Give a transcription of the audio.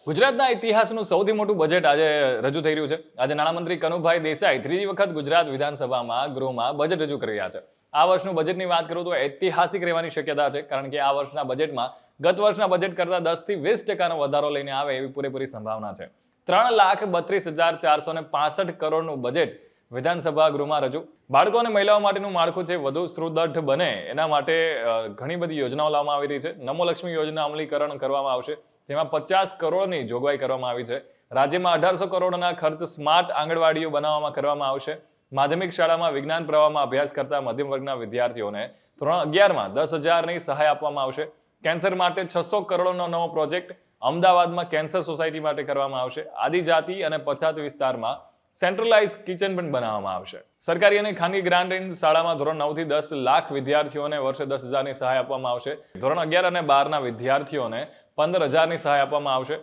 ગુજરાતના ઇતિહાસનું સૌથી મોટું બજેટ આજે રજૂ થઈ રહ્યું છે. આજે નાણામંત્રી કનુભાઈ દેસાઈ ત્રીજી વખત ગુજરાત વિધાનસભામાં ગૃહમાં બજેટ રજૂ કરી રહ્યા છે. આ વર્ષનું બજેટની વાત કરું તો ઐતિહાસિક રહેવાની શક્યતા છે, કારણ કે આ વર્ષના બજેટમાં ગત વર્ષના બજેટ કરતાં 10 થી 20% વધારો લઈને આવે એવી પૂરેપૂરી સંભાવના છે. 3,32,465 કરોડનું બજેટ વિધાનસભા ગૃહમાં રજૂ. બાળકો અને મહિલાઓ માટેનું માળખું છે વધુ સુદૃઢ બને એના માટે ઘણી બધી યોજનાઓ લાવવામાં આવી રહી છે. નમો લક્ષ્મી યોજના અમલીકરણ કરવામાં આવશે, જેમાં 50 કરોડની જોગવાઈ કરવામાં આવી છે. રાજ્યમાં 1800 કરોડના ખર્ચ સ્માર્ટ આંગણવાડીઓ બનાવવામાં કરવામાં આવશે. માધ્યમિક શાળામાં વિજ્ઞાન પ્રવાહમાં અભ્યાસ કરતા મધ્યમ વર્ગના વિદ્યાર્થીઓને ધોરણ 11માં 10,000ની સહાય આપવામાં આવશે. કેન્સર માટે 600 કરોડનો નવો પ્રોજેક્ટ અમદાવાદમાં કેન્સર સોસાયટી માટે કરવામાં આવશે. આદિજાતિ અને પછાત વિસ્તારમાં સેન્ટ્રલાઇઝ કિચન પણ બનાવવામાં આવશે. સરકારી અને ખાનગી ગ્રાન્ટેડ શાળામાં ધોરણ 9 થી 10 લાખ વિદ્યાર્થીઓને વર્ષે 10,000ની સહાય આપવામાં આવશે. ધોરણ 11 અને 12ના વિદ્યાર્થીઓને 15,000ની સહાય આપવામાં આવશે.